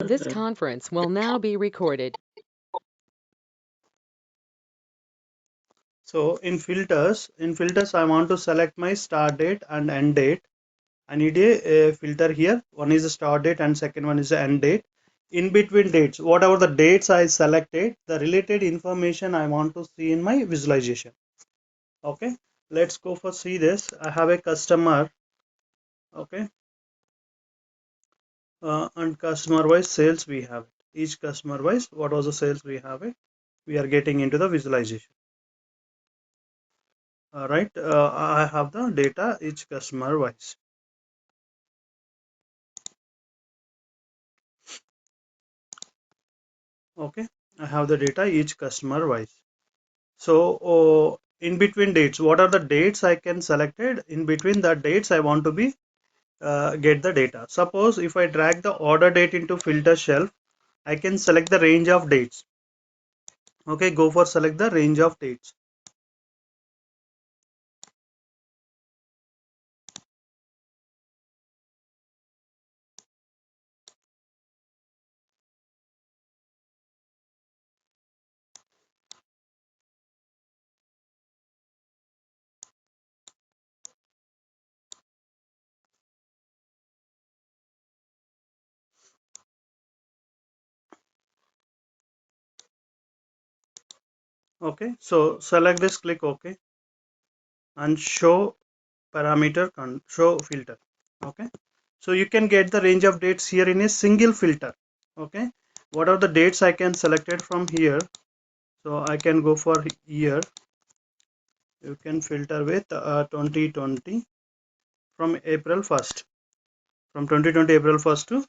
This conference will now be recorded. So in filters, I want to select my start date and end date. I need a filter here. One is the start date and second one is the end date. In between dates, whatever the dates I selected, the related information I want to see in my visualization. Okay, let's go for see this. I have a customer. Okay, and customer wise sales we have it. Each customer wise, what was the sales we have it. We are getting into the visualization. All right, I have the data each customer wise. Okay, I have the data each customer wise. So in between dates, what are the dates I can selected? In between the dates I want to be get the data. Suppose if I drag the order date into filter shelf, I can select the range of dates. Okay, go for select the range of dates. Okay, so select this, click OK, and show parameter show filter. Okay, so you can get the range of dates here in a single filter. Okay, what are the dates I can select it from here? So I can go for year. You can filter with 2020 from April 1st, from 2020 April 1st to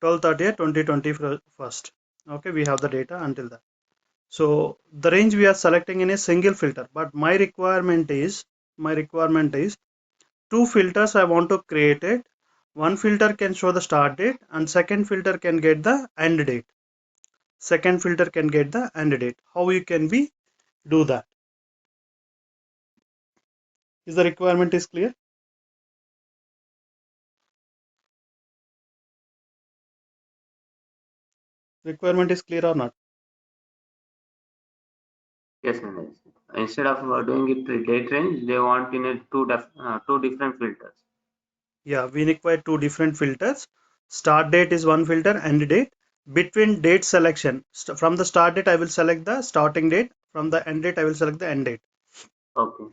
12/30 2021. Okay, we have the data until that. So the range we are selecting in a single filter, but my requirement is two filters I want to create it. One filter can show the start date and second filter can get the end date. Second filter can get the end date. How you can be do that? Is the requirement is clear? Requirement is clear or not? Yes, yes. Instead of doing it date range, they want in a two different filters. Yeah, we require two different filters. Start date is one filter, end date. Between date selection, from the start date I will select the starting date, from the end date I will select the end date. Okay.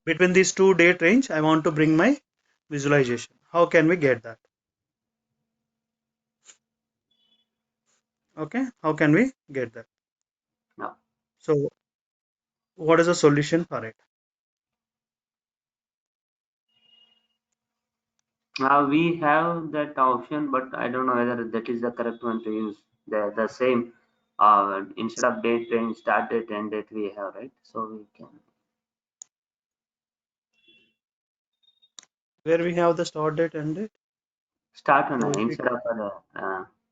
Between these two date range I want to bring my visualization. How can we get that? Okay, how can we get that? Now, So what is the solution for it? we have that option, but I don't know whether that is the correct one to use. The same instead of date range, start date, end date we have, right? So we can Where we have the start date, end date? start on So instead of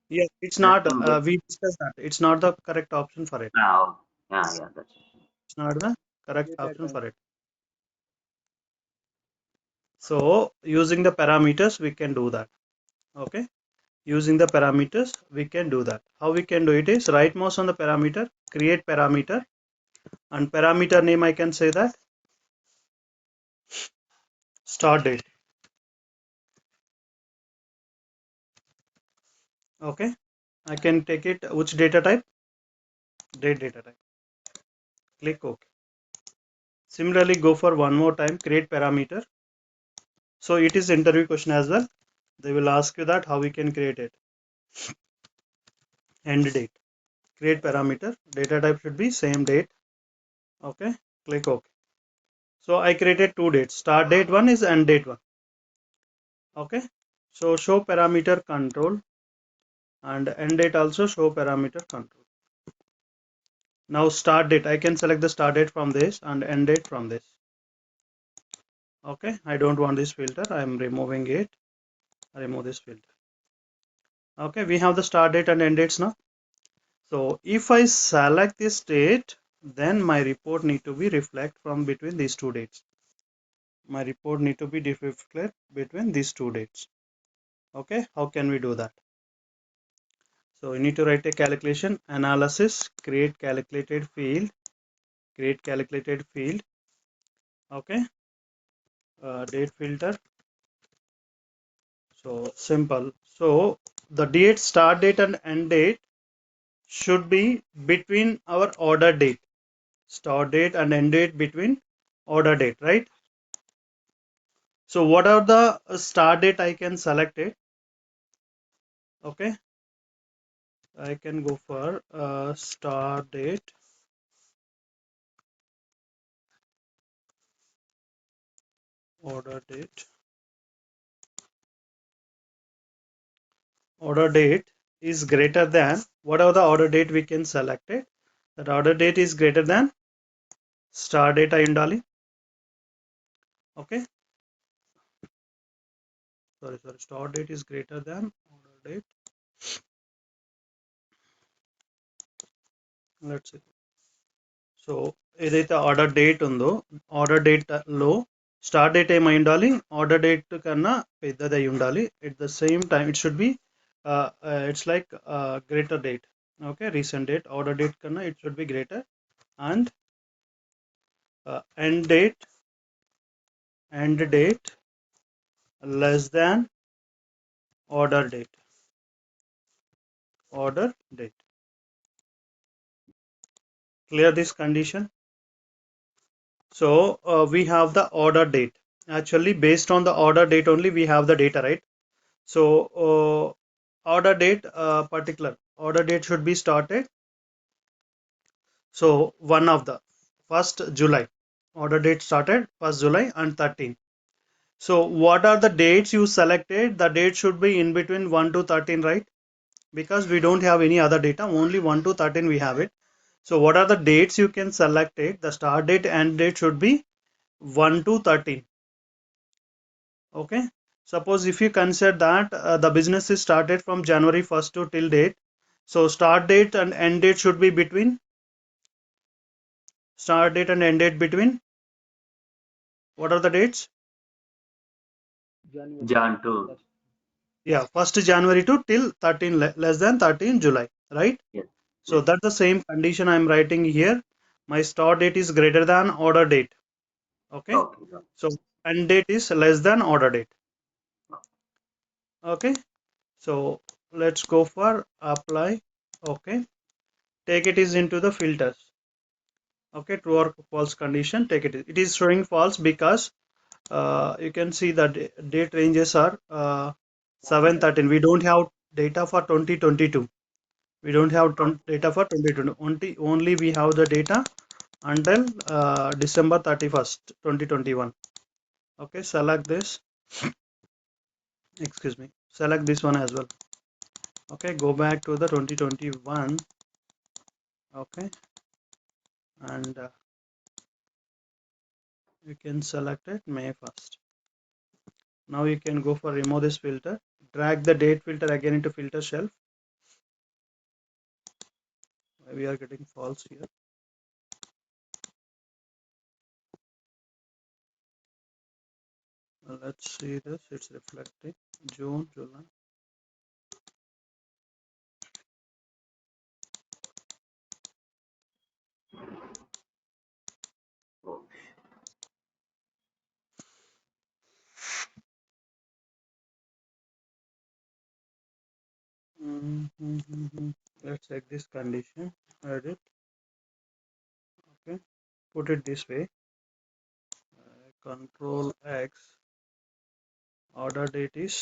yeah, it's not custom date. we discussed that it's not the correct option for it. Oh, yeah, that's it. It's not the correct option for it. So using the parameters we can do that. Okay, using the parameters we can do that. How we can do it is right mouse on the parameter, create parameter, and parameter name I can say that start date. Okay, I can take it which data type, date data type. Click OK. Similarly go for one more time, create parameter. So it is interview question as well. They will ask you that how we can create it. End date, create parameter, data type should be same date. Okay, click OK. So I created two dates, start date one is end date one. Okay, so show parameter control and end date also show parameter control. Now start date, I can select the start date from this and end date from this. Okay, I don't want this filter, I am removing it. I remove this filter. Okay, we have the start date and end dates now. So if I select this date, then my report need to be reflect from between these two dates. My report need to be reflect between these two dates. Okay, how can we do that? So you need to write a calculation analysis, create calculated field, okay, date filter. So simple. So the date, start date and end date should be between our order date. Start date and end date between order date, right? So what are the start date? I can select it. Okay, I can go for start date, order date. Order date is greater than whatever the order date we can select it. That order date is greater than start date అయి ఉండాలి. Okay, sorry, start date is greater than order date. Let's see. So ఏదైతే order date ఉందో order date లో start date ఏమై ఉండాలి, order date కన్నా పెద్దది అయి ఉండాలి. At the same time it should be it's like greater date. Okay, recent date order date కన్నా it should be greater. And end date less than order date. Clear this condition? So we have the order date. Actually based on the order date only we have the data, right? So order date, particular order date should be started. So one of the 1st July order date started 1st July and 13. So what are the dates you selected? The date should be in between 1 to 13, right? Because we don't have any other data, only 1 to 13 we have it. So what are the dates you can select it? The start date and date should be 1 to 13. Okay, suppose if you consider that the business is started from January 1st to till date, so start date and end date should be between what are the dates? Jan 2. Yeah, 1st January to till 13 less than 13 July, right? Yes. So Yes. that's the same condition I'm writing here. My start date is greater than order date. Okay, Okay. so end date is less than order date. Okay, so let's go for apply. Okay, take it is into the filters. Okay, true or false condition, take it is showing false because you can see that date ranges are 713. We don't have data for 2022. We don't have data for 2020. Only we have the data until December 31st 2021. Okay, select this, excuse me, select this one as well. Okay, go back to the 2021. Okay, and you can select it May 1st. Now you can go for remove this filter, drag the date filter again into filter shelf. We are getting false here. Let's see this, it's reflecting June, July. Oh. Let's check this condition, edit. Okay, put it this way, control X, order date is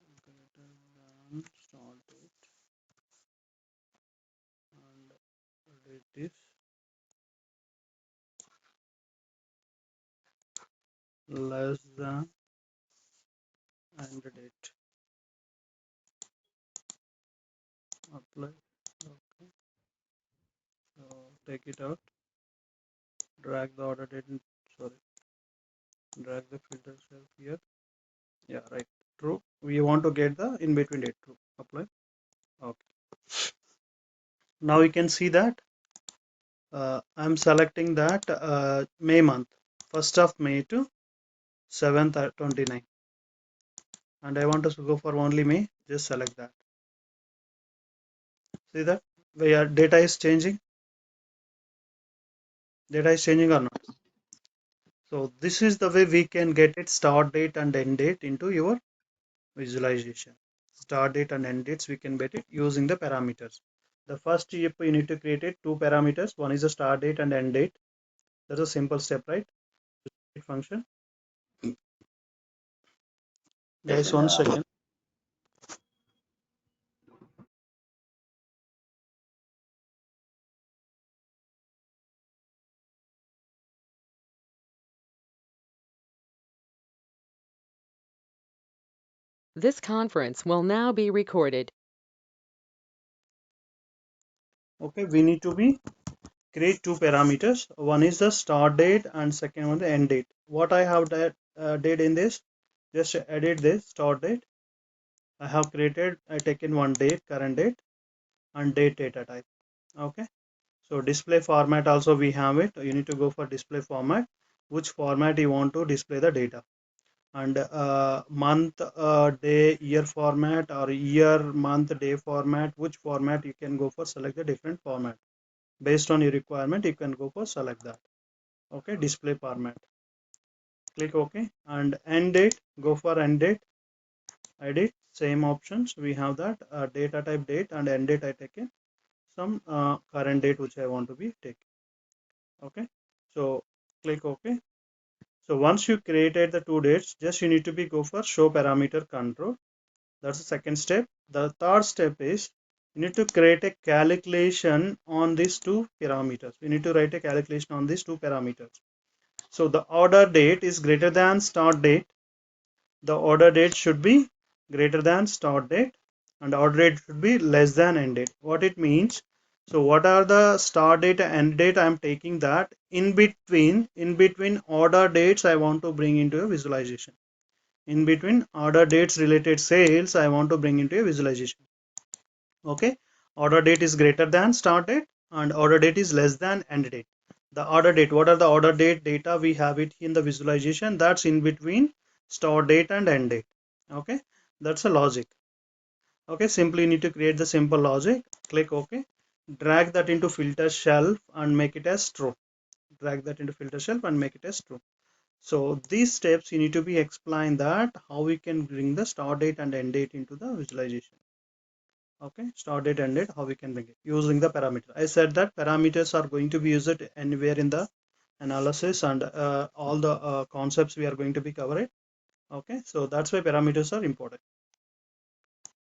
greater than start date and date is less than end date. Apply. Okay, so take it out, drag the order date in, sorry, drag the filter shelf here. Yeah, right, true. We want to get the in between date, true. Apply. Okay, now you can see that I'm selecting that May month, 1st of May to 7th 29. and I want us to go for only May, just select that. See that where data is changing? Data is changing or not? So this is the way we can get it start date and end date into your visualization. Start date and end dates we can get it using the parameters. The first step you need to create it two parameters. One is the start date and end date. That's a simple step, right? Function. Yes, Guys, 1 second. This conference will now be recorded. Okay, we need to be create two parameters. One is the start date and second one the end date. What I have that did in this, just edit this start date. I have created, I taken one date, current date, and date data type. Okay, so display format also we have it. You need to go for display format, which format you want to display the data, and month, day, year format, or year, month, day format. Which format you can go for, select the different format based on your requirement. You can go for select that. Okay, display format, click OK, and end date, go for end date, edit, same options we have that, data type date, and end date I taken some current date which I want to be taken. Okay, so click OK. So once you created the two dates, just you need to be go for show parameter control. That's the second step. The third step is you need to create a calculation on these two parameters. You need to write a calculation on these two parameters. So the order date is greater than start date. The order date should be greater than start date, and order date should be less than end date. What it means? So what are the start date and end date? I am taking that in between order dates I want to bring into a visualization. In between order dates related sales I want to bring into a visualization. Okay, order date is greater than start date and order date is less than end date. The order date, what are the order date data? We have it in the visualization, that's in between start date and end date. Okay, that's a logic. Okay, simply need to create the simple logic, click OK, drag that into filter shelf and make it as true. Drag that into filter shelf and make it as true. So these steps you need to be explain that how we can bring the start date and end date into the visualization. Okay, start date, end date, how we can bring it using the parameter. I said that parameters are going to be used anywhere in the analysis, and all the concepts we are going to be covering. Okay, so that's why parameters are important.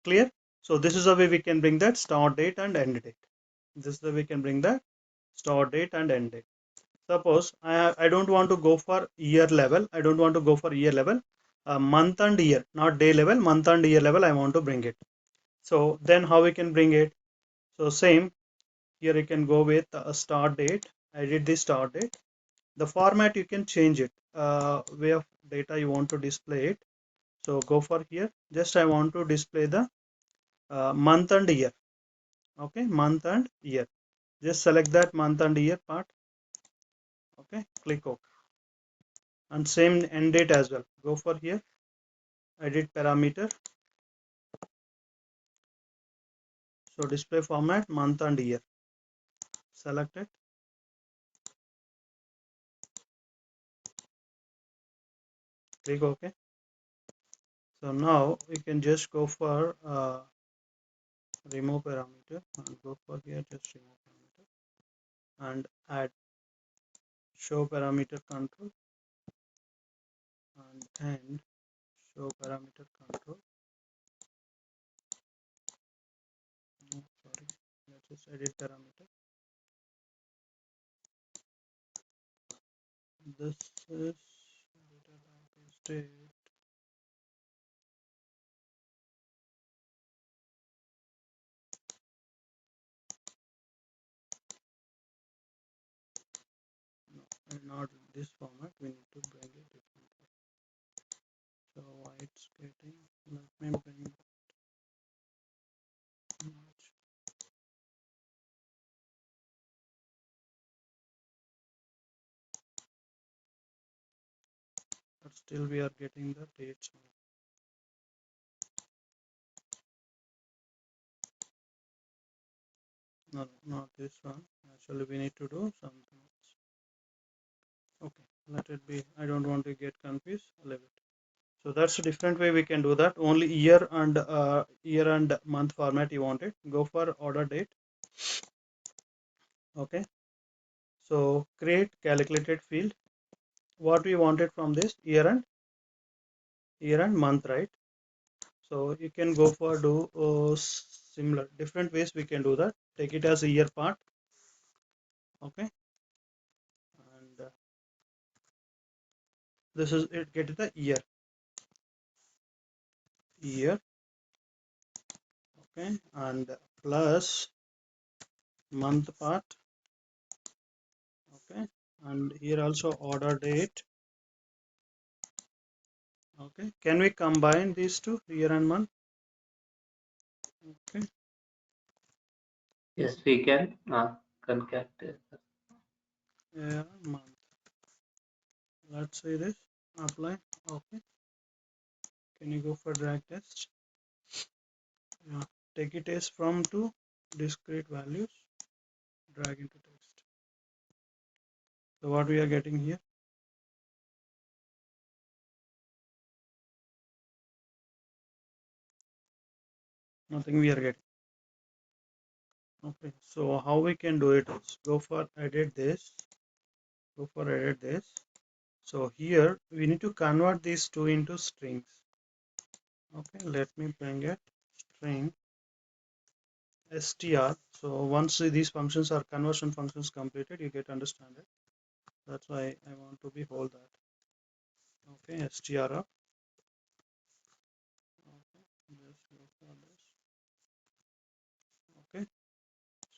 Clear? So this is the way we can bring that start date and end date. This is the way we can bring that start date and end date. Suppose I don't want to go for year level. I don't want to go for year level. Month and year, not day level, month and year level I want to bring it. So then how we can bring it? So same, here you can go with a start date, edit the start date. The format you can change it, way of data you want to display it. So go for here, just I want to display the month and year. Okay, month and year, just select that month and year part. Okay, click OK, and same end date as well. Go for here, edit parameter, so display format month and year, select it, click OK. So now we can just go for remove parameter and go for here, just remove parameter and add show parameter control and end show parameter control. No, sorry, let's just edit parameter. This is state. No, and not this format, we need to bring it different. So why it's getting, let me bring it much. But still we are getting the dates. No, not this one. Actually, we need to do something else. Okay, let it be. I don't want to get confused. Leave it. So that's a different way we can do that. Only year and month format you want it. Go for order date. Okay. So create calculated field. What we wanted from this year and month, right? So you can go for do similar different ways we can do that. Take it as a year part. Okay. And this is it. Get the year. Okay, and plus month part. Okay, and here also order date. Okay, can we combine these two, year and month? Okay, Yes, we can concatenate. year month. Let's say this apply. Okay, can you go for drag test? Yeah, take it as from to discrete values, drag into text. So what we are getting here? Nothing we are getting. Okay, so how we can do it is go for edit this. Go for edit this. So here we need to convert these two into strings. Okay, let me bring it string str. So once these functions are conversion functions completed, you get understand it. That's why I want to be hold that. Okay, str up. Okay, just go for this. Okay,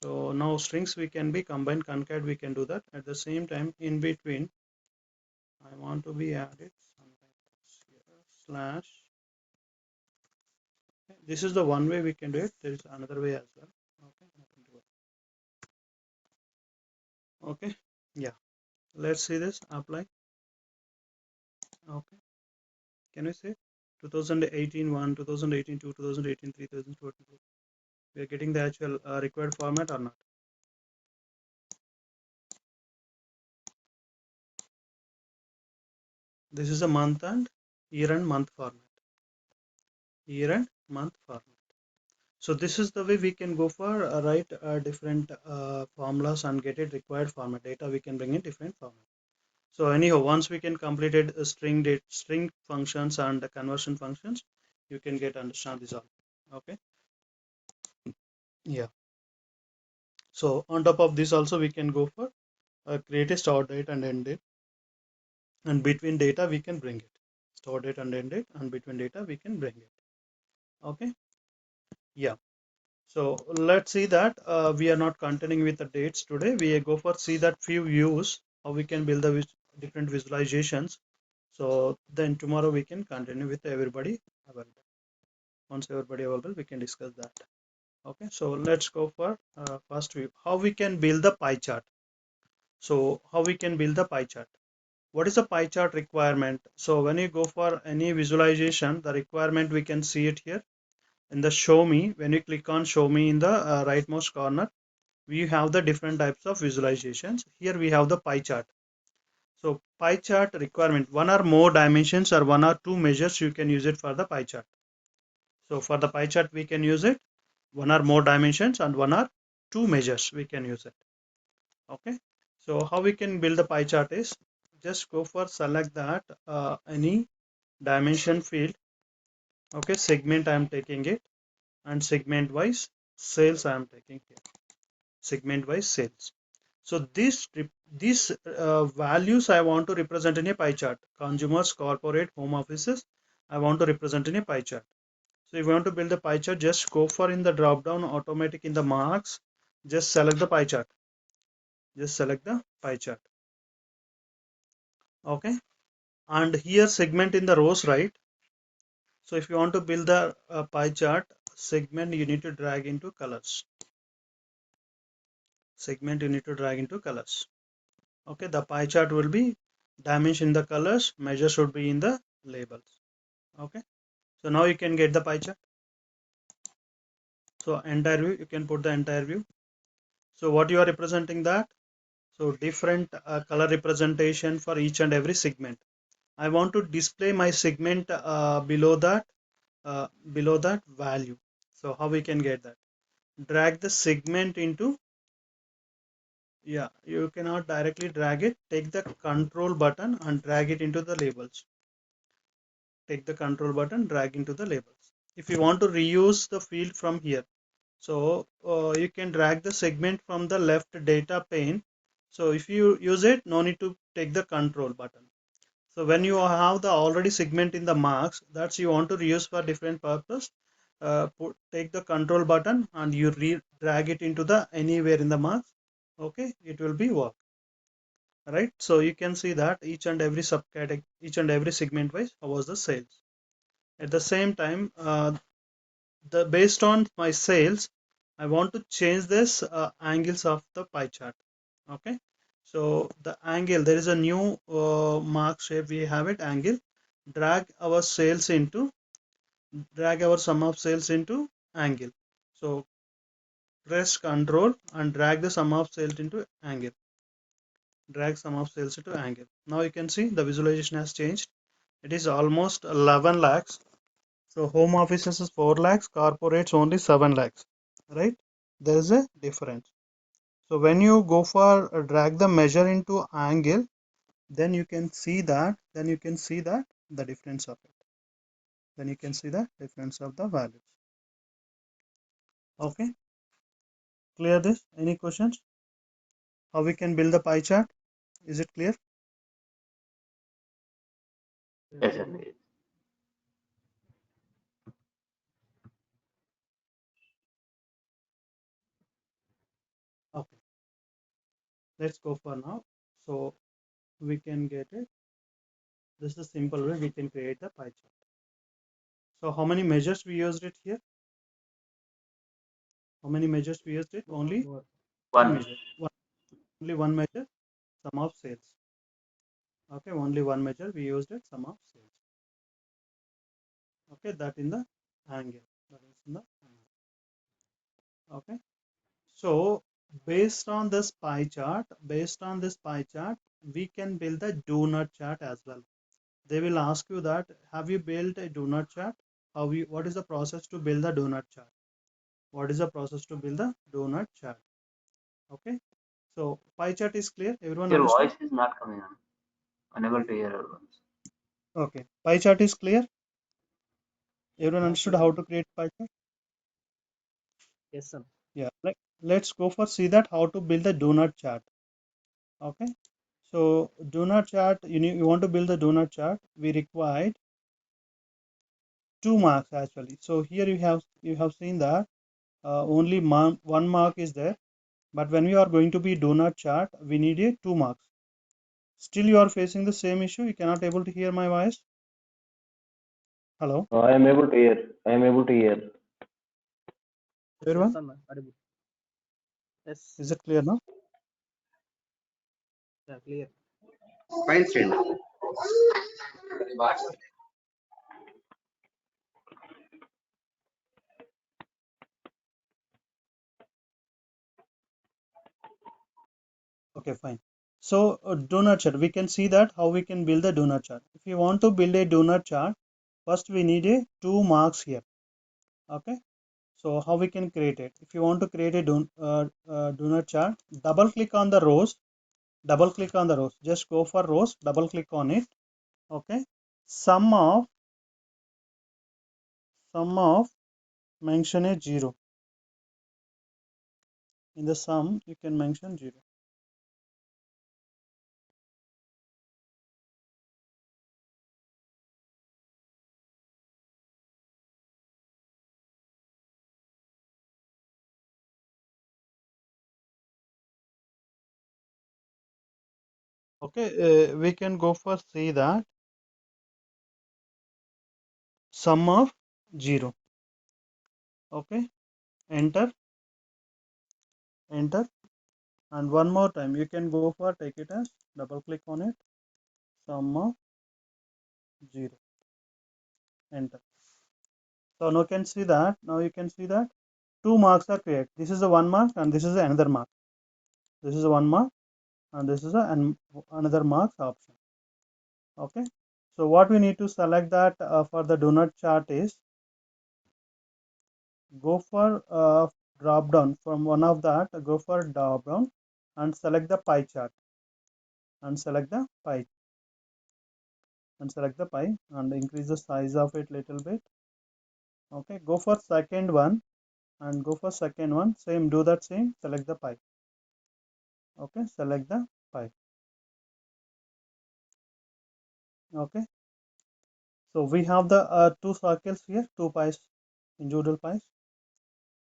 so now strings we can be combined concat, we can do that. At the same time, in between, I want to be added something here, slash. Okay, this is the one way we can do it. There is another way as well. Okay, okay, yeah. Let's see this apply. Okay, can we say 2018 1, 2018 2, 2018 3, 2024? We are getting the actual required format or not? This is a month and year and month format. Year and month format. So this is the way we can go for write different formulas and get it required format data. We can bring in different format. So anyhow, once we can completed string date, string functions and the conversion functions, you can get understand this all. Okay. Yeah. So on top of this also we can go for create a start date and end date, and between data we can bring it. Start date and end date, and between data we can bring it. Okay. Yeah. So let's see that we are not continuing with the dates today. We go for see that few views how we can build the different visualizations. So then tomorrow we can continue with everybody available. Once everybody available, we can discuss that. Okay. So let's go for first view. How we can build the pie chart. So how we can build the pie chart. What is the pie chart requirement? So when you go for any visualization, the requirement we can see it here in the show me. When you click on show me in the rightmost corner, we have the different types of visualizations. Here we have the pie chart. So pie chart requirement, one or more dimensions or one or two measures you can use it for the pie chart. So for the pie chart we can use it one or more dimensions and one or two measures we can use it. Okay, so how we can build the pie chart is just go for select that any dimension field. Okay, segment I am taking it, and segment wise sales I am taking here, segment wise sales. So these values I want to represent in a pie chart. Consumers, corporate, home offices, I want to represent in a pie chart. So if you want to build a pie chart, just go for in the drop down automatic in the marks, just select the pie chart. Just select the pie chart. Okay, and here segment in the rows, right? So if you want to build the pie chart segment, you need to drag into colors. Segment you need to drag into colors. Okay, the pie chart will be dimension in the colors, measure should be in the labels. Okay, so now you can get the pie chart. So entire view, you can put the entire view. So what you are representing that? So different color representation for each and every segment. I want to display my segment below that value. So how we can get that? Drag the segment into, yeah, you cannot directly drag it. Take the control button and drag it into the labels. Take the control button, drag into the labels. If you want to reuse the field from here, so you can drag the segment from the left data pane. So if you use it, no need to take the control button. So when you have the already segment in the marks, that's you want to reuse for different purpose, take the control button and you drag it into the anywhere in the marks. Okay, it will be work. Right, so you can see that each and every subcategory, each and every segment wise, how was the sales. At the same time, the based on my sales, I want to change this angles of the pie chart. Okay, so the angle, there is a new mark shape, we have it angle. Drag our sales into, drag our sum of sales into angle. So press control and drag the sum of sales into angle. Drag sum of sales into angle. Now you can see the visualization has changed. It is almost 11 lakhs. So home offices is 4 lakhs, corporates only 7 lakhs, right? There is a difference. So when you go for drag the measure into angle, then you can see that, the difference of it. Then you can see the difference of the values. Okay, clear this? Any questions? How we can build the pie chart? Is it clear? Yes, sir. Okay, let's go for now. So we can get it. This is the simple way we can create the pie chart. So how many measures we used it here? How many measures we used it? Only one One. measure. Only one measure, sum of sales. Okay, only one measure we used it, sum of sales. Okay, that in the angle. That is in the angle. Okay, so based on this pie chart, we can build the donut chart as well. They will ask you that, have you built a donut chart? What is the process to build the donut chart? What is the process to build the donut chart? Okay, so pie chart is clear. Everyone Your understood? voice is not coming on. Unable to hear your voice. Okay, pie chart is clear. Everyone understood how to create pie chart? Yes, sir. Yeah, let's go for see that how to build the donut chart. Okay, so donut chart, you want to build the donut chart, we required 2 marks actually. So here you have seen that only one mark is there, but when we are going to be donut chart, we need a 2 marks. Still you are facing the same issue, you cannot able to hear my voice? Hello, I am able to hear. I am able to hear. everyone? Yes, sir. Audible. Yes, Is it clear now? yeah, clear. Fine, friend. Okay, fine. So donut chart, we can see that how we can build the donut chart. If you want to build a donut chart, first we need a 2 marks here. Okay, so how we can create it? If you want to create a donut chart, double click on the rows. Just go for rows, double click on it. Okay, sum of mention a 0. In the sum you can mention 0. Okay, we can go for see that sum of 0. Okay, enter, and one more time you can go for take it as double click on it, sum of 0, enter. So now you can see that 2 marks are created. This is the 1 mark and this is another mark. This is one mark and this is another marks option. Okay, so what we need to select that for the donut chart is go for drop down from one of that, go for drop down and select the pie chart and select the pie and increase the size of it little bit. Okay, go for second one and go for second one, same, do that same, select the pie. Okay, select the pie. Okay, so we have the two circles here, two pies, individual pies.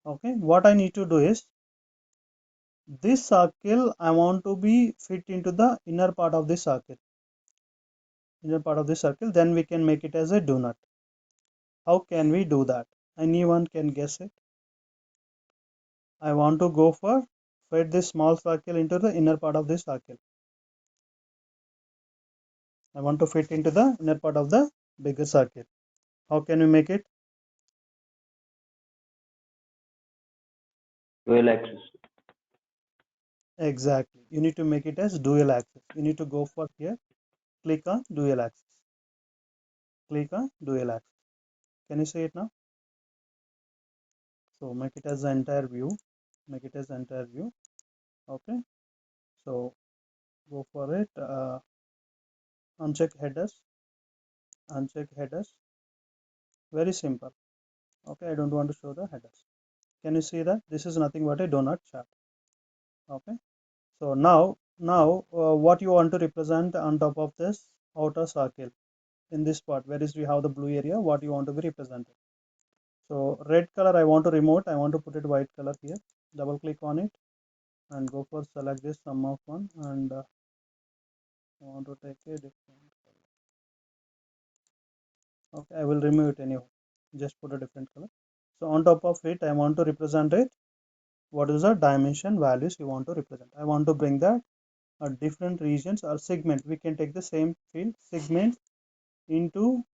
Okay, what I need to do is this circle I want to be fit into the inner part of this circle, then we can make it as a donut. How can we do that? Anyone can guess it? I want to go for fit this small circle into the inner part of this circle. I want to fit into the inner part of the bigger circle. How can we make it? Dual axis. Exactly. You need to make it as dual axis. You need to go for here, click on dual axis. Click on dual axis. Can you see it now? So make it as the entire view. Make it as entire view. Okay. So go for it. Uncheck headers. Uncheck headers. Very simple. Okay. I don't want to show the headers. Can you see that? This is nothing but a donut chart. Okay. So now what you want to represent on top of this outer circle in this part, where is we have the blue area, what you want to be represented. So red color I want to remove, I want to put it white color here. Double click on it and go for select this sum of one and I want to take a different color. Okay, I will remove it anyway. Just put a different color. So on top of it, I want to represent it. What is the dimension values you want to represent? I want to bring that different regions or segment. We can take the same field segment into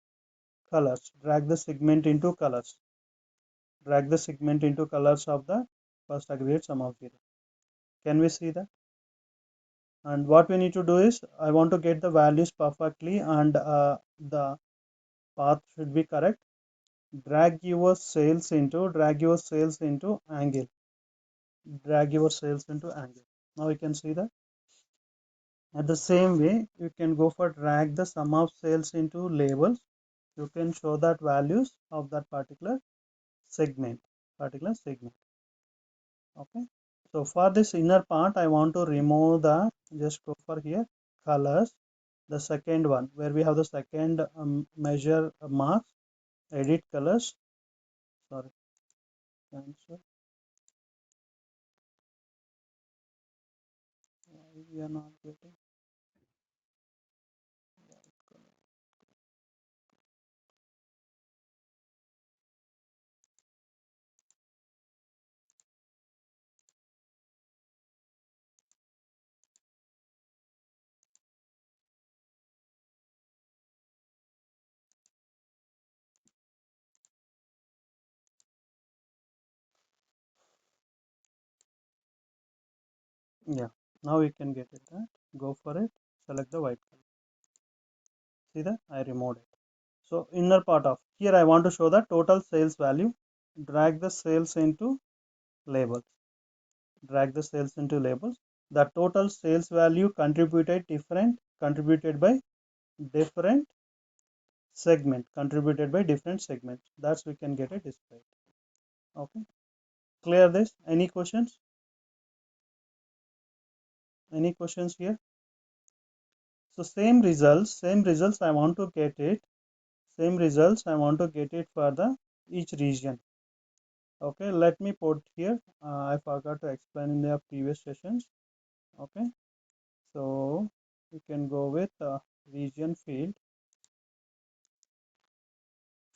colors. Drag the segment into colors. Drag the segment into colors of the first aggregate sum of 0. Can we see that? And what we need to do is I want to get the values perfectly and the path should be correct. Drag your cells into angle. Drag your cells into angle. Now you can see that. At the same way, you can go for drag the sum of cells into labels. You can show that values of that particular segment. Okay. So for this inner part, I want to remove the, just go for here, colors, the second one, where we have the second measure marks, edit colors, sorry, cancel, we are not getting, yeah, now we can get it, that, go for it, select the white color, see that, I removed it. So inner part of, here I want to show the total sales value, drag the sales into labels, the total sales value contributed by different segments, that's we can get it displayed. Okay, clear this? Any questions here? So same results I want to get it, for the each region. Okay, let me put here, I forgot to explain in the previous sessions. Okay, so you can go with region field,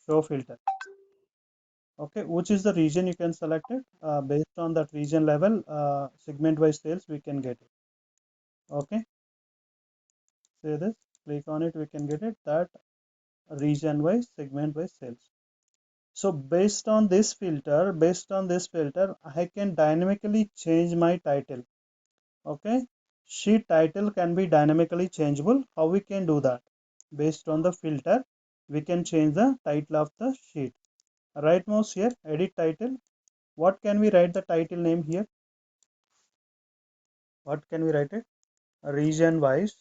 show filter. Okay, which is the region you can select it, based on that region level, segment wise sales we can get it. Okay, say this, click on it, we can get it, that region wise, segment wise sales. So based on this filter, I can dynamically change my title. Okay, sheet title can be dynamically changeable. How we can do that? Based on the filter, we can change the title of the sheet. Right mouse here, edit title. What can we write the title name here? What can we write it? Region wise.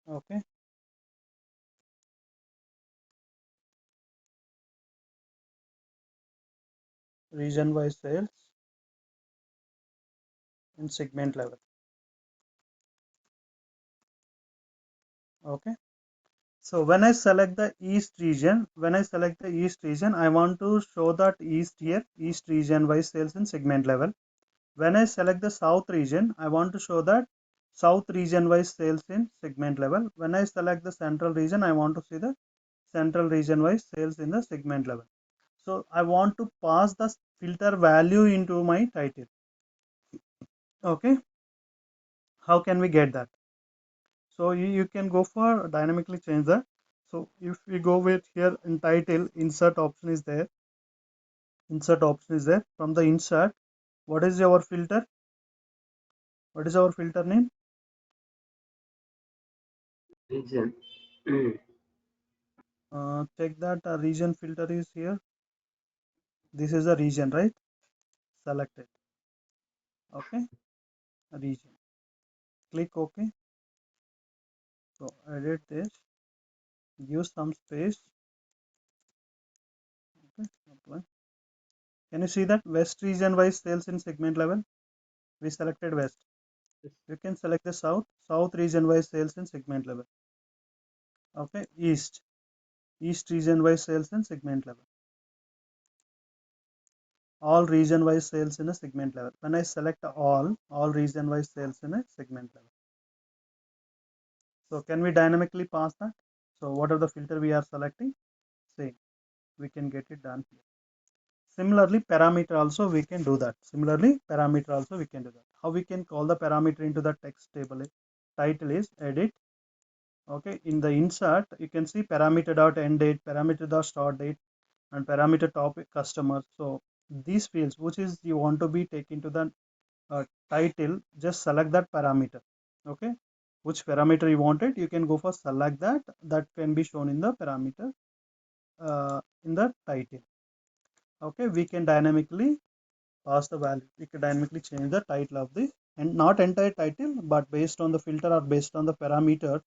Okay, region wise sales in segment level. Okay, so when I select the east region, I want to show that east here, east region wise sales in segment level. When I select the south region, I want to show that south region wise sales in segment level. When I select the central region, I want to see the central region wise sales in the segment level. So I want to pass the filter value into my title. Okay, how can we get that? So you can go for dynamically change that. So if we go with here in title, insert option is there. From the insert, what is our filter? What is our filter name? Region. Check that region filter is here. This is a region, right? Select it. Okay, region. Click OK. So edit this. Use some space. Okay, apply. Can you see that west region wise sales in segment level? We selected west. Yes. You can select the south region wise sales in segment level. Okay, east region wise sales in segment level. All region wise sales in a segment level. When I select all region wise sales in a segment level. So can we dynamically pass that? So whatever the filter we are selecting, same, we can get it done here. Similarly, parameter also we can do that. How we can call the parameter into the text table? Title is edit. Okay, in the insert, you can see parameter dot end date, parameter dot start date, and parameter topic customer. So these fields, which is you want to be taken to the title, just select that parameter. Okay, which parameter you wanted, you can go for select that can be shown in the parameter in the title. Okay, we can dynamically pass the value. We can dynamically change the title of the, and not entire title, but based on the filter or based on the parameter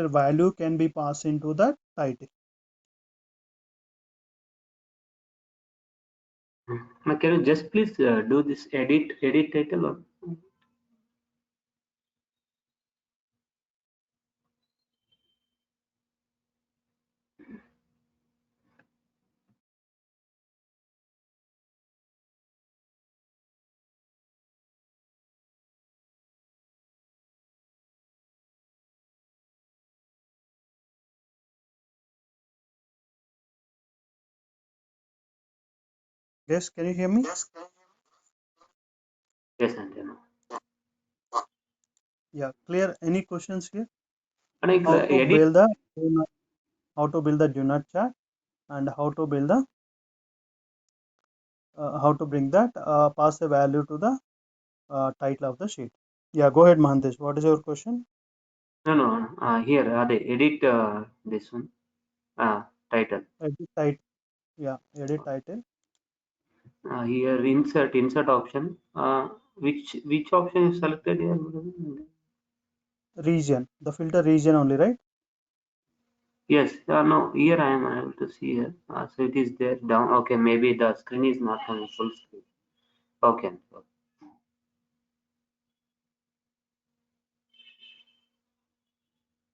value can be passed into the title. Now, can you just please do this edit title? Or? Yes, can you hear me? Yes, Antonio. Yeah, clear. Any questions here? And I How to edit. build the do not chat, and how to build the how to bring that pass a value to the title of the sheet. Yeah, go ahead, Mahantesh. What is your question? No, no. Here, they edit this one. Title. Edit title. Yeah, edit title. Here, insert option. Which option is selected here? Region. The filter region only, right? Yes. No. Here I am able to see here. So it is there down. Okay. Maybe the screen is not on full screen. Okay.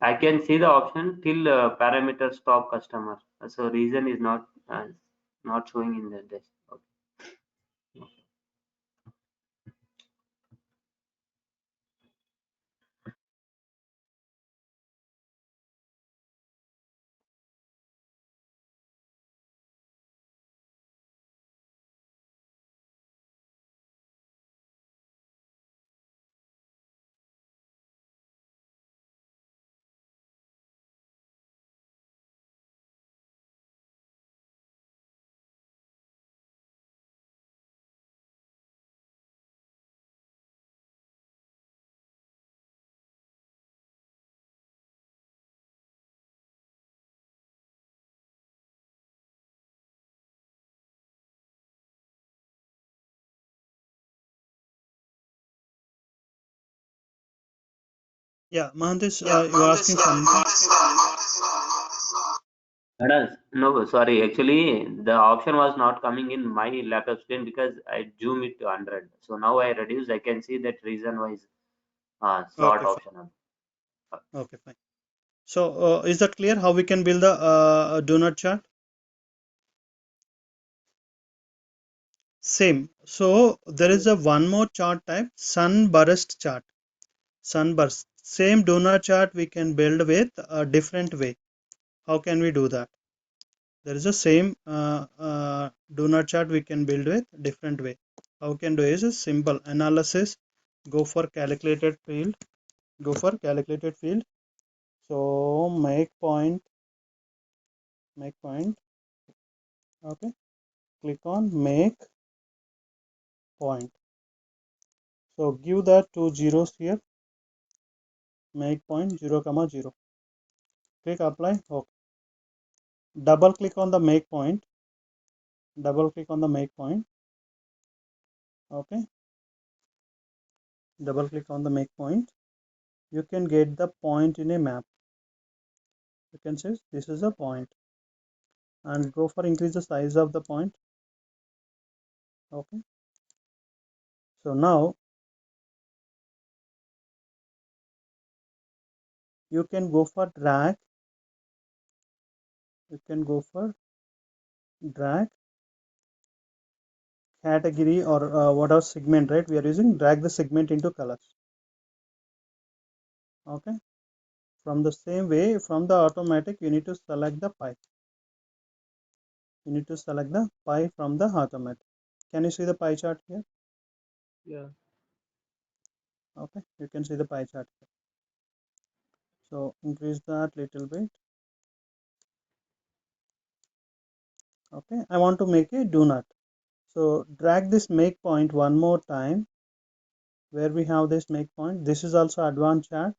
I can see the option till parameter stop customer. So reason is not showing in the desk. Okay. Yeah, Mahantesh, you are asking something. No, sorry. Actually, the option was not coming in my laptop screen because I zoom it to 100. So now I reduce. I can see that reason why slot Okay, fine. option. Okay, fine. So is that clear how we can build the donut chart? Same. So there is a one more chart type, sunburst chart. Sunburst. Same donut chart we can build with a different way. How can we do that? There is a same donut chart we can build with different way. How can do is a simple analysis. Go for calculated field. Go for calculated field. So make point. Make point. Okay. Click on make point. So give that two zeros here. Make point 0 comma 0. Click apply. Okay. Double click on the make point. Double click on the make point. Okay. Double click on the make point. You can get the point in a map. You can say this is a point, and go for increase the size of the point. Okay. So now you can go for drag. You can go for drag category or whatever segment, right? We are using drag the segment into colors. Okay. From the same way, from the automatic, you need to select the pie. You need to select the pie from the automatic. Can you see the pie chart here? Yeah. Okay, you can see the pie chart here. So increase that little bit. Okay, I want to make a donut. So drag this make point one more time. Where we have this make point, this is also advanced chart.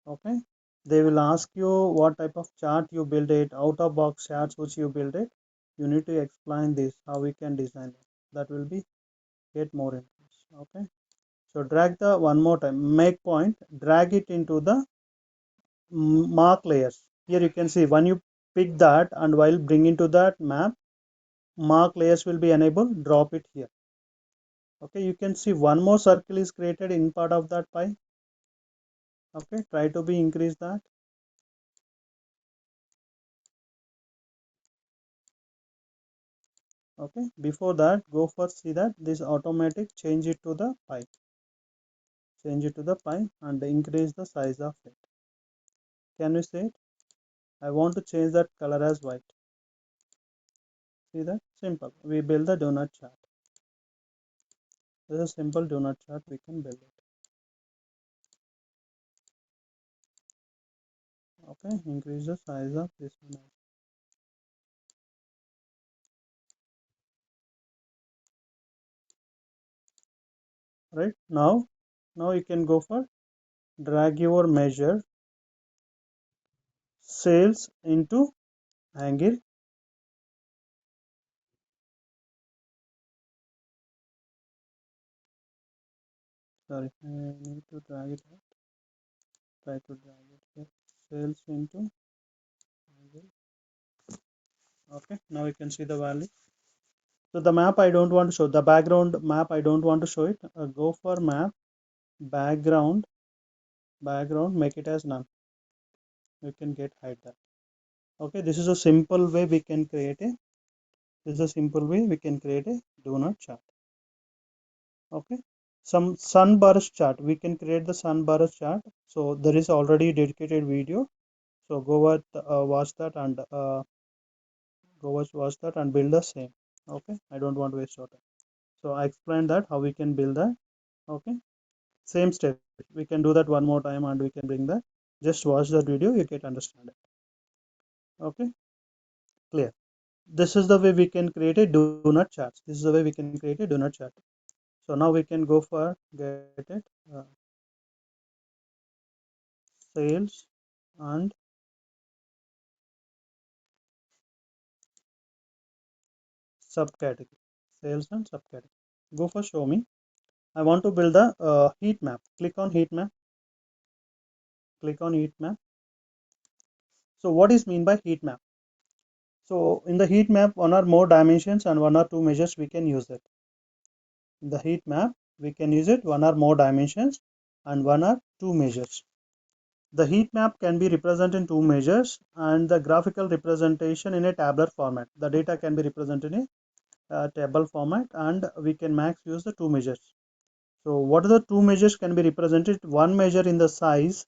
Okay, they will ask you what type of chart you build it, out of box charts which you build it. You need to explain this how we can design it. That will be get more interest. Okay, so drag the one more time make point, drag it into the mark layers. Here you can see when you pick that and while bringing to that map, mark layers will be enabled. Drop it here. Okay, you can see one more circle is created in part of that pie. Okay, try to be increase that. Okay, before that go for see that this automatic change it to the pie. Change it to the pie and increase the size of it. Can you see it? I want to change that color as white. See that? Simple. We build the donut chart. This is a simple donut chart. We can build it. Okay, increase the size of this one. Right now you can go for drag your measure sales into angle. Sorry, I need to drag it out. Try to drag it here. Sales into angle. Okay, now you can see the value. So the map I don't want to show. The background map I don't want to show it. Go for map background. Make it as none. You can get hide that. Okay, this is a simple way we can create a. This is a simple way we can create a donut chart. Okay, some sunburst chart. We can create the sunburst chart. So there is already dedicated video. So go watch that and watch that and build the same. Okay, I don't want to waste your time. So I explained that how we can build that. Okay, same step. We can do that one more time and we can bring that. Just watch that video. You get understand it. Okay, clear. This is the way we can create a donut chart. This is the way we can create a donut chart. So now we can go for get it sales and subcategory. Sales and subcategory. Go for show me. I want to build a heat map. Click on heat map. click on heat map. So what is mean by heat map? So in the heat map, one or more dimensions and one or two measures we can use it. In the heat map, we can use it one or more dimensions and one or two measures. The heat map can be represented in two measures and the graphical representation in a tabular format. The data can be represented in a table format and we can max use the two measures. So what are the two measures can be represented? One measure in the size,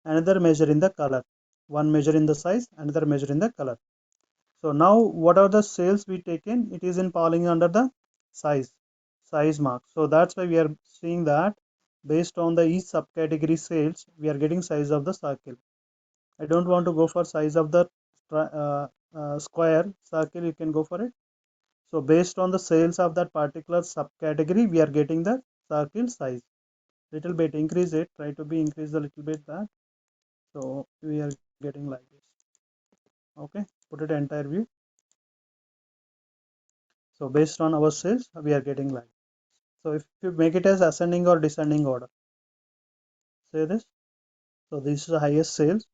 another measure in the color. One measure in the size, another measure in the color. So now what are the sales we taken? It is in falling under the size mark. So that's why we are seeing that based on the each subcategory sales, we are getting size of the circle. I don't want to go for size of the square circle. You can go for it. So based on the sales of that particular subcategory, we are getting the circle size. Little bit increase it. Try to be increase a little bit that. So we are getting like this. Okay, put it entire view. So based on our sales, we are getting like. So if you make it as ascending or descending order, say this. So this is the highest sales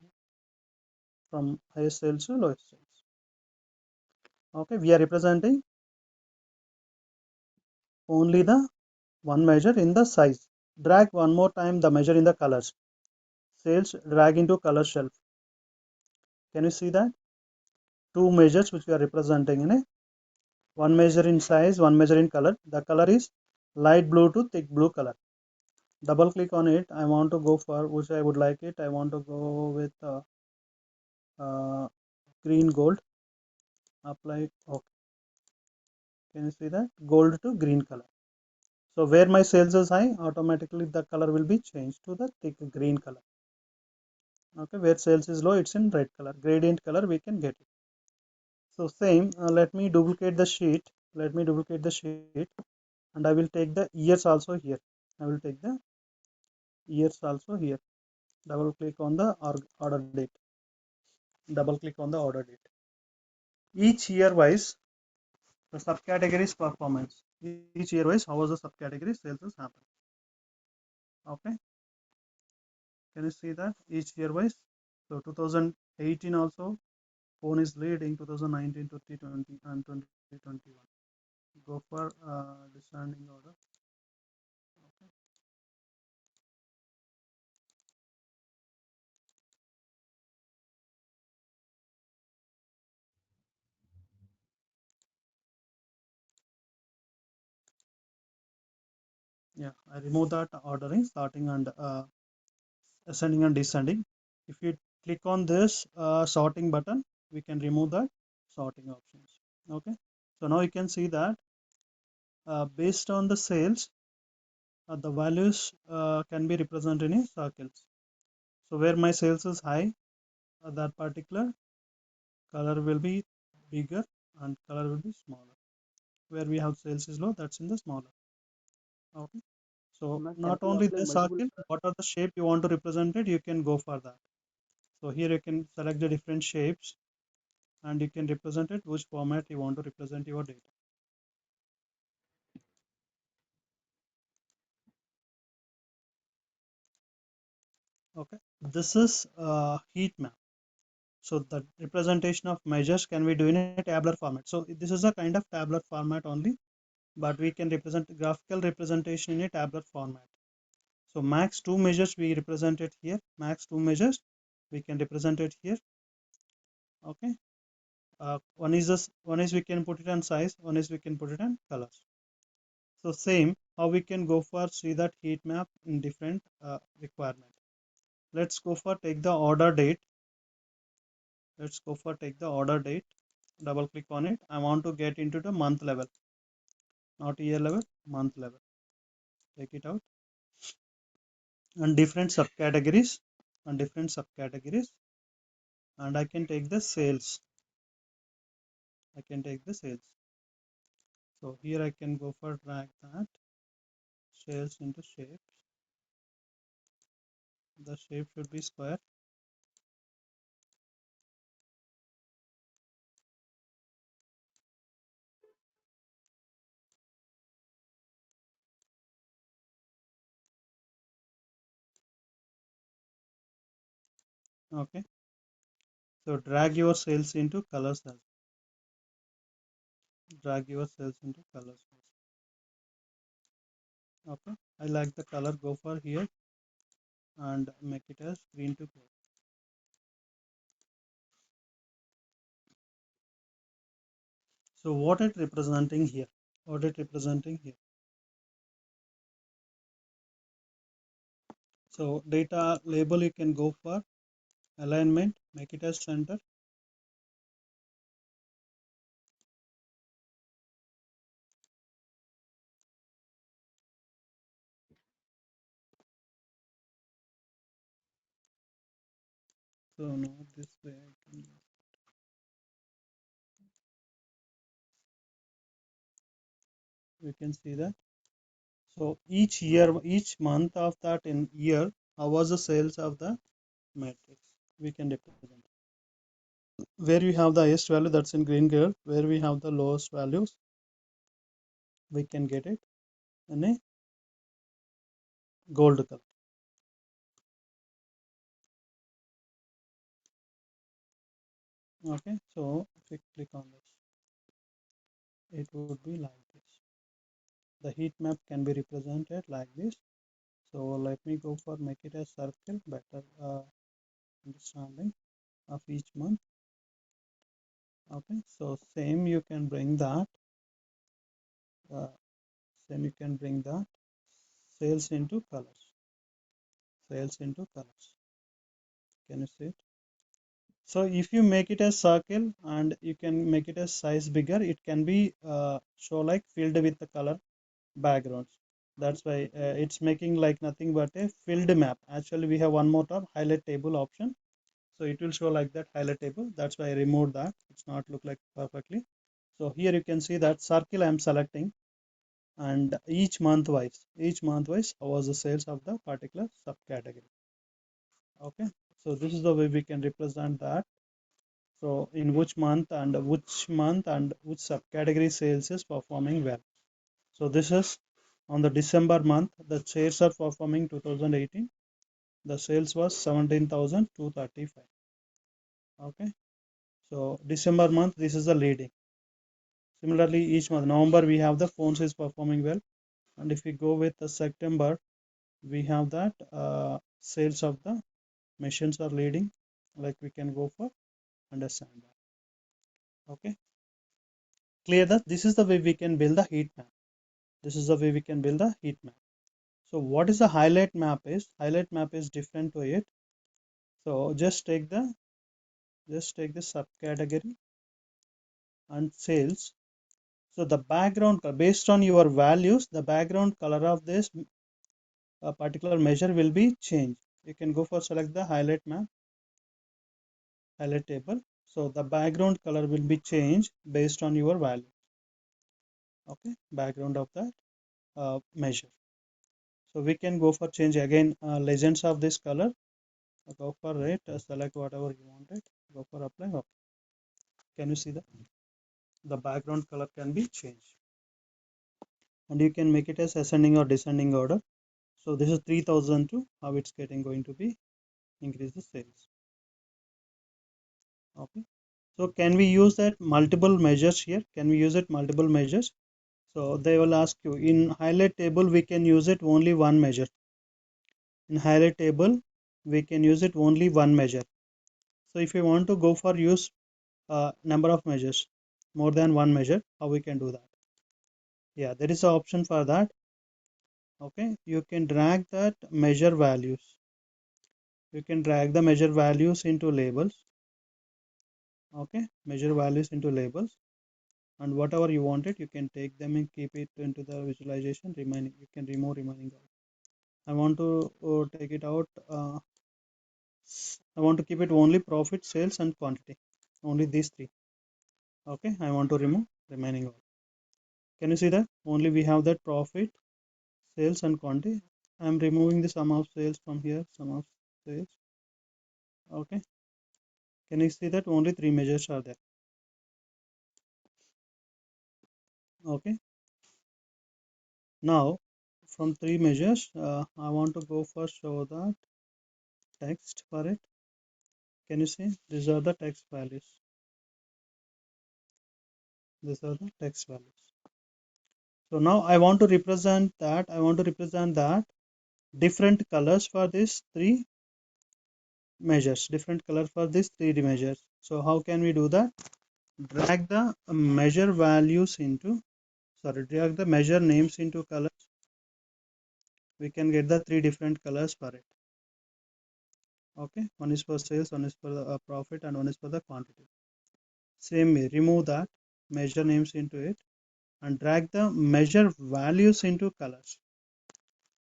from highest sales to lowest sales. Okay, we are representing only the one measure in the size. Drag one more time the measure in the colors. Sales drag into color shelf. Can you see that? Two measures which we are representing in a one measure in size, one measure in color. The color is light blue to thick blue color. Double click on it. I want to go for which I would like it. I want to go with green gold. Apply. Okay. Can you see that? Gold to green color. So where my sales is high, automatically the color will be changed to the thick green color. Okay, where sales is low, it's in red color. Gradient color we can get it. So same, let me duplicate the sheet. Let me duplicate the sheet and I will take the years also here. I will take the years also here. Double click on the order date. Double click on the order date. Each year wise, the subcategories performance. Each year wise, how was the subcategory sales is happen. Okay, can you see that each year wise? So 2018 also phone is leading 2019, 2020 and 2021. Go for descending order. Okay. Yeah, I remove that ordering starting and ascending and descending. If you click on this sorting button, we can remove that sorting options. Okay, so now you can see that based on the sales, the values can be represented in circles. So where my sales is high, that particular color will be bigger and color will be smaller. Where we have sales is low, that's in the smaller. Okay, so Can not we only apply the multiple? circle, what are the shape you want to represent it, you can go for that. So here you can select the different shapes and you can represent it which format you want to represent your data. Okay, this is heat map. So the representation of measures can be done in a tabular format. So this is a kind of tabular format only, but we can represent graphical representation in a tabular format. So max two measures we represent it here. Max two measures we can represent it here. Okay. One is we can put it on size. One is we can put it on colors. So same how we can go for see that heat map in different requirement. Let's go for take the order date. Let's go for take the order date. Double click on it. I want to get into the month level, not year level, month level. Take it out and different subcategories and different subcategories, and I can take the sales. I can take the sales. So here I can go for drag that sales into shapes. The shape should be square. Okay, so drag your cells into colors as drag your cells into colors. Okay, I like the color, go for here and make it as green to gray. So what it representing here? What it representing here? So data label you can go for alignment, make it as center. So now this way I can we can see that. So each year, each month of that in year, how was the sales of the matrix? We can represent. Where we have the highest value, that's in green color. Where we have the lowest values, we can get it in a gold color. Okay, so if we click on this, it would be like this. The heat map can be represented like this. So let me go for make it a circle, better understanding of each month. Okay, so same you can bring that. Same you can bring that sales into colors. Sales into colors. Can you see it? So if you make it a circle and you can make it a size bigger, it can be show like filled with the color backgrounds. That's why it's making like nothing but a filled map. Actually, we have one more tab, highlight table option. So it will show like that highlight table. That's why I removed that. It's not look like perfectly. So here you can see that circle I am selecting, and each month wise was the sales of the particular subcategory. Okay, so this is the way we can represent that. So in which month and which subcategory sales is performing well. So this is on the December month, the shares are performing 2018. The sales was 17,235. Okay, so December month, this is the leading. Similarly, each month, November, we have the phones is performing well. And if we go with the September, we have that sales of the machines are leading, like we can go for understand that. Okay, clear that this is the way we can build the heat map. This is the way we can build the heat map. So what is the highlight map is? Highlight map is different to it. So just take the subcategory and sales. So the background based on your values, the background color of this particular measure will be changed. You can go for select the highlight map, highlight table. So the background color will be changed based on your value. Okay, background of that measure. So we can go for change again legends of this color. Go for it, select whatever you wanted. Go for apply. Okay. Can you see that the background color can be changed, and you can make it as ascending or descending order. So this is 3002. How it's getting going to be increase the sales. Okay. So can we use that multiple measures here? Can we use it multiple measures? So they will ask you in highlight table we can use it only one measure. In highlight table we can use it only one measure. So if you want to go for use number of measures, more than one measure, how we can do that? Yeah, there is an option for that. Okay, you can drag that measure values. You can drag the measure values into labels. Okay, measure values into labels, and whatever you want it, you can take them and keep it into the visualization. Remaining, you can remove remaining out. I want to take it out. I want to keep it only profit, sales, and quantity. Only these three. Okay, I want to remove remaining all. Can you see that? Only we have that profit, sales, and quantity. I am removing the sum of sales from here. Sum of sales. Okay. Can you see that? Only three measures are there. Okay. Now, from three measures, I want to go for show the text for it. Can you see? These are the text values. These are the text values. So now I want to represent that. Different colors for these three measures. Different color for these three measures. So how can we do that? Drag the measure values into, drag the measure names into colors. We can get the three different colors for it. Okay, one is for sales, one is for the profit, and one is for the quantity. Same way, remove that measure names into it and drag the measure values into colors.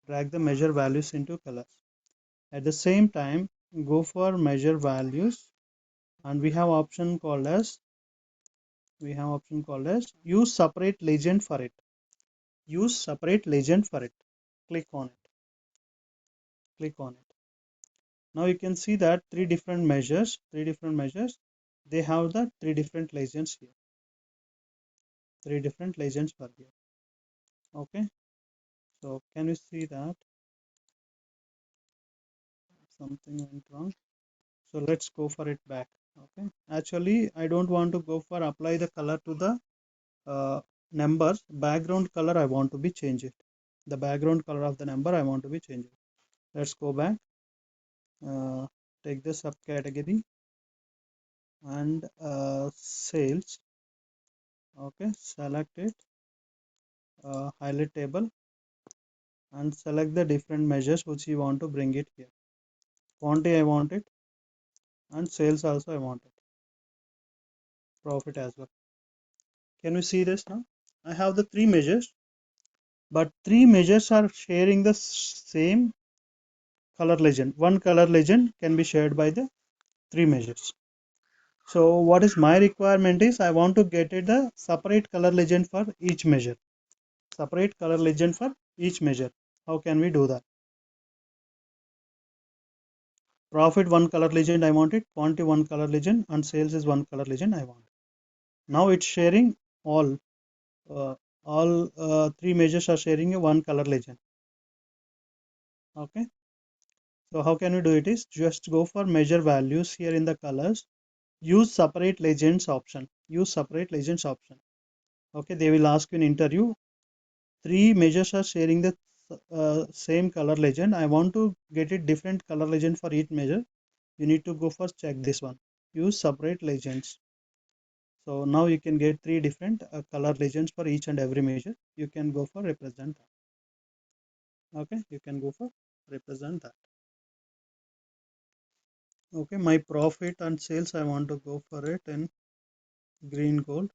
Drag the measure values into colors. At the same time, go for measure values, and we have option called as use separate legend for it. Use separate legend for it. Click on it. Now you can see that three different measures, they have the three different legends here. Three different legends for here. Okay, so can you see that something went wrong? So let's go for it back. Okay, actually I don't want to go for apply the color to the numbers. Background color I want to be change it. The background color of the number I want to be changed. Let's go back. Take the subcategory and sales. Okay, select it, highlight table, and select the different measures which you want to bring it here. Quantity I want it, and sales also I want it. Profit as well. Can we see this now? I have the three measures, but three measures are sharing the same color legend. One color legend can be shared by the three measures. So what is my requirement is I want to get it the separate color legend for each measure. Separate color legend for each measure. How can we do that? Profit one color legend I want it, quantity one color legend, and sales is one color legend I want. Now it's sharing all three measures are sharing a one color legend. Okay, so how can we do it is just go for measure values here in the colors, use separate legends option. Okay, they will ask you in interview, three measures are sharing the same color legend. I want to get it different color legend for each measure. You need to go for check this one, use separate legends. So now you can get three different color legends for each and every measure. You can go for represent that. Okay, you can go for represent that. Okay, my profit and sales I want to go for it in green gold.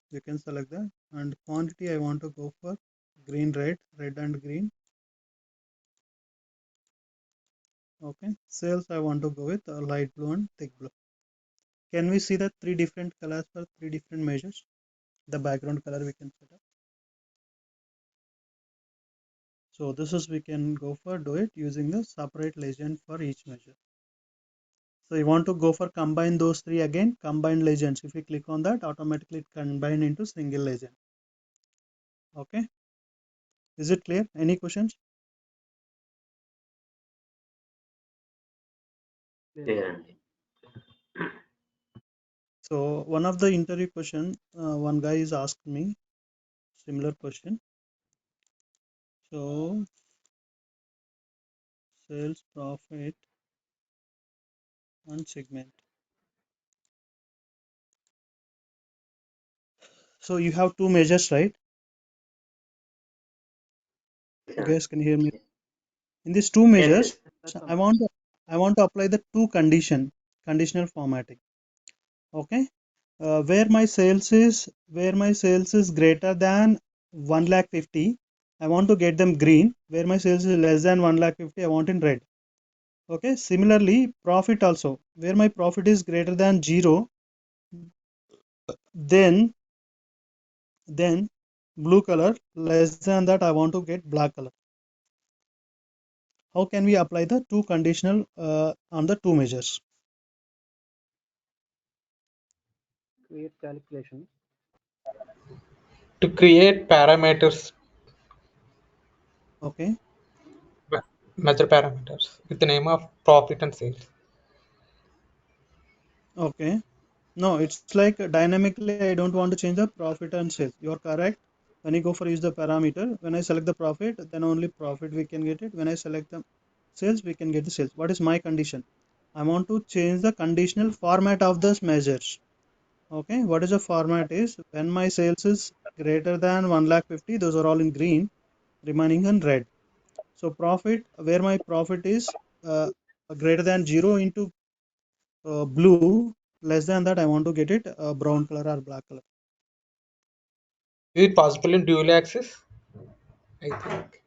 You can select that, and quantity I want to go for green red and green. Okay, sales I want to go with light blue and thick blue. Can we see the three different colors for three different measures? The background color we can set up. So this is we can go for do it using the separate legend for each measure. So you want to go for combine those three again, combine legends. If you click on that, automatically it combine into single legend. Okay, is it clear? Any questions? Clear. So one of the interview question, one guy is asked me similar question. So sales, profit, and segment. So you have two measures, right? You guys can hear me. In these two Yes, measures, yes. I want to apply the two conditional formatting. Okay, where my sales is greater than 1,50,000, I want to get them green. Where my sales is less than 1,50,000, I want in red. Okay, similarly profit also, where my profit is greater than 0, then blue color, less than that I want to get black color. How can we apply the two conditional on the two measures? Create calculation. To create parameters, Okay, measure parameters with the name of profit and sales. Okay. No, it's like dynamically I don't want to change the profit and sales. You are correct. When you go for use the parameter, when I select the profit, then only profit we can get it. When I select the sales, we can get the sales. What is my condition? I want to change the conditional format of those measures. Okay, what is the format is when my sales is greater than 1,50,000, those are all in green, remaining in red. So profit, where my profit is greater than 0 into blue, less than that I want to get it brown color or black color. Is it possible in dual axis? I think.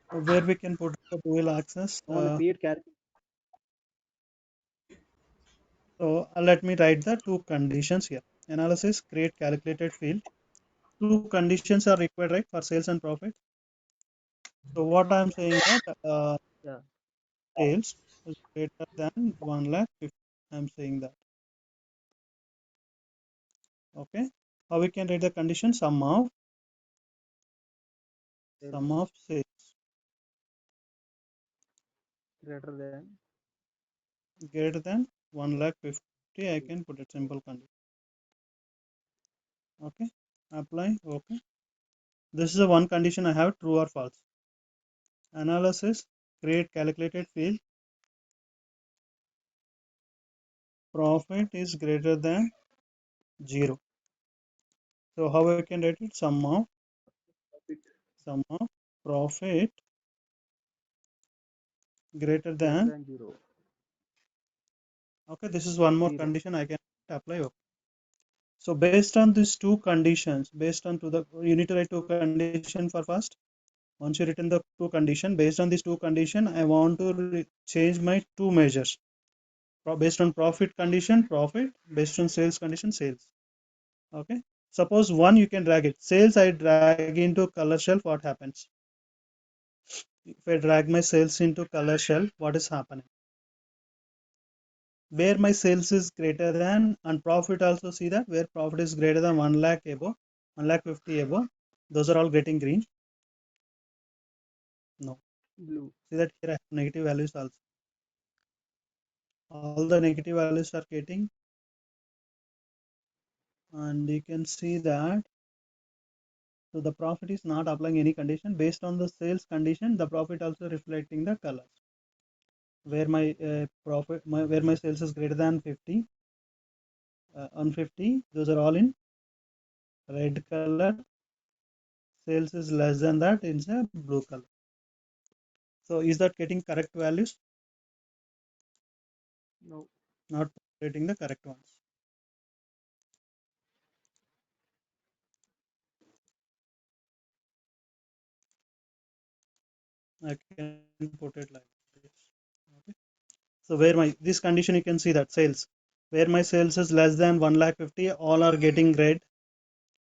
Where we can put the dual axis. On the create So let me write the two conditions here. Analysis, create calculated field. Two conditions are required, right, for sales and profit. So what I'm saying that yeah, sales is greater than 1,50,000. I'm saying that. Okay. How we can write the condition? sales Sum of sales greater than greater than 1,50,000. I can put it simple condition. Okay. Apply. Okay. This is the one condition I have, true or false. Analysis, create calculated field. Profit is greater than 0. So how I can write it? profit Sum of profit greater greater than. than 0. Okay, this is one more 0. condition I can apply. Okay. So based on these two conditions, based on to the you need to write two condition for first. Once you written the two condition, based on these two condition, I want to change my two measures. Based on profit condition, profit. Based on sales condition, sales. Okay. Suppose one you can drag it. Sales I drag into color shelf. What happens? If I drag my sales into color shelf, what is happening? Where my sales is greater than and profit also see that where profit is greater than 1 lakh above, 1,50,000 above, those are all getting green. No. Blue. See that here I have negative values also. All the negative values are getting, and you can see that. So the profit is not applying any condition based on the sales condition. The profit also reflecting the colors. Where my where my sales is greater than 50, on 50, those are all in red color. Sales is less than that, it's a blue color. So is that getting correct values? No. Not getting the correct ones. I can put it like this. Okay. So where my this condition you can see that sales, where my sales is less than 1,50,000, all are getting red,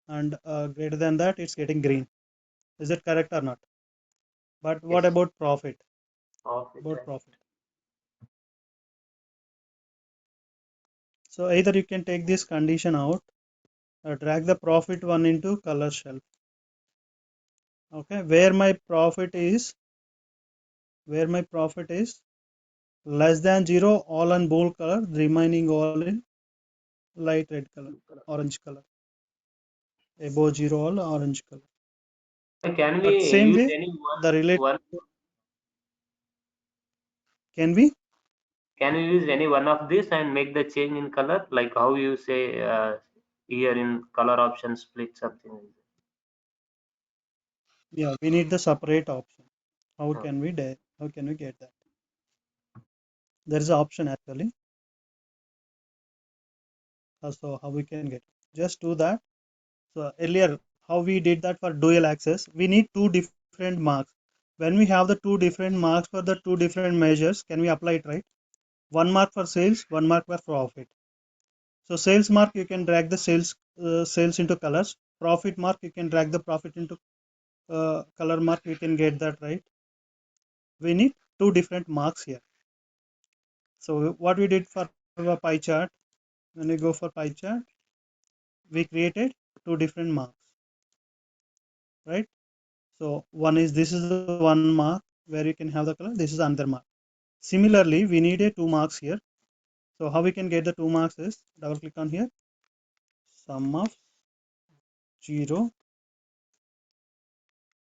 and greater than that it's getting green. Is it correct or not? But what Yes. about profit? Profit, About right? profit. So either you can take this condition out, drag the profit one into color shelf. Okay, where my profit is less than 0, all in bold color, remaining all in light red color, Blue color. orange color. Above 0, all orange color. Can we But same use way, any the related one? can be. Can we use any one of this and make the change in color, like how you say here in color option split something like Yeah, we need the separate option. How that? can we how can we get that? There is an option actually. So how we can get? Just do that. So earlier, how we did that for dual access, we need two different marks. When we have the two different marks for the two different measures, can we apply it, right? One mark for sales, one mark for profit. So sales mark you can drag the sales into colors. Profit mark you can drag the profit into color mark. We can get that, right? We need two different marks here. So what we did for a pie chart, when we go for pie chart, we created two different marks, right? So one is this is the one mark where you can have the color. This is another mark. Similarly, we need a two marks here. So how we can get the 2 marks is double click on here, sum of 0,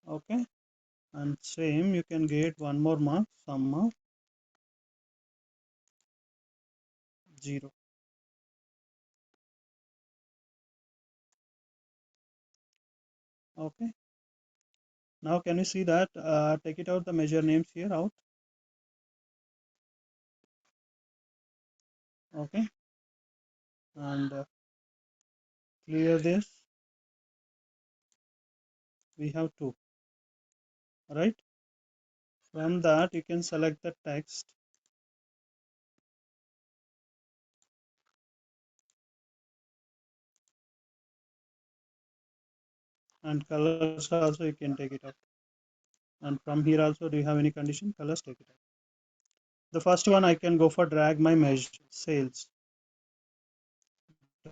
okay, and same you can get one more mark, sum of 0. Okay, now can you see that? Take it out the measure names here out. Okay, and clear this. We have 2, right? From that you can select the text and colors also you can take it out. And from here also, do you have any condition? Colors, take it out. The first one I can go for drag my measure sales.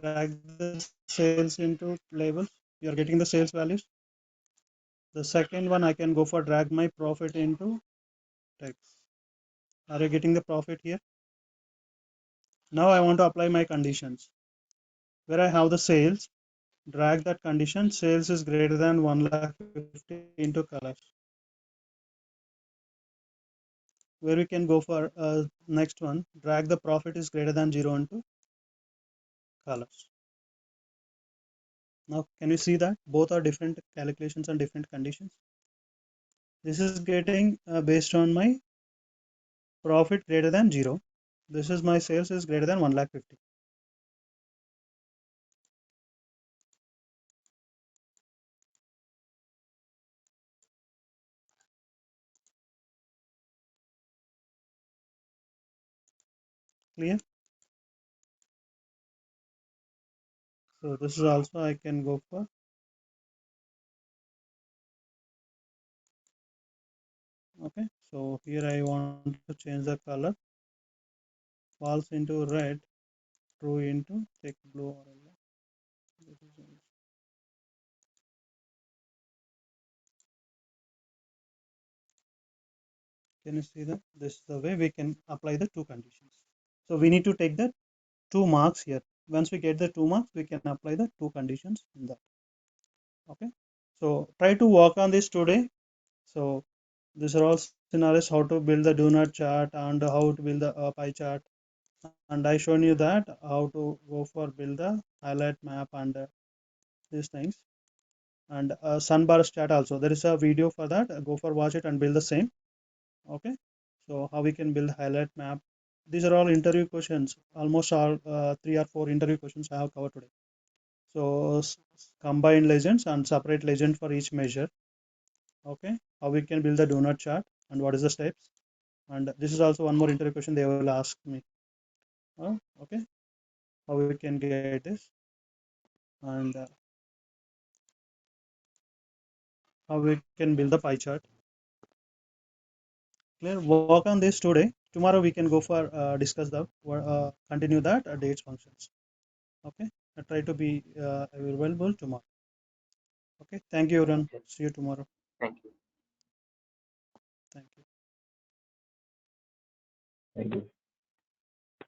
Drag the sales into labels. You are getting the sales values. The second one I can go for drag my profit into text. Are you getting the profit here? Now I want to apply my conditions. Where I have the sales, drag that condition. Sales is greater than 1,50,000 into colors. Where we can go for next one, drag the profit is greater than 0 into colors. Now can you see that both are different calculations and different conditions? This is getting based on my profit greater than 0. This is my sales is greater than 1,50,000. Clear? So this is also I can go for. Okay, so here I want to change the color. False into red, true into thick blue or yellow. Can you see that? This is the way we can apply the 2 conditions. So we need to take the 2 marks here. Once we get the 2 marks, we can apply the 2 conditions in that. Okay, so try to work on this today. So these are all scenarios how to build the donut chart and how to build the pie chart, and I shown you that how to go for build the highlight map and these things, and sunbar chart also there is a video for that. Go for watch it and build the same. Okay, so how we can build highlight map. These are all interview questions, almost all 3 or 4 interview questions I have covered today. So combine legends and separate legend for each measure. Okay, how we can build the donut chart and what is the steps, and this is also one more interview question they will ask me. Okay, how we can get this, and how we can build the pie chart. Clear? Work on this today. Tomorrow we can go for discuss the continue that dates functions. Okay, I try to be available tomorrow. Okay, thank you everyone. Okay. See you tomorrow. Thank you. Thank you. Thank you.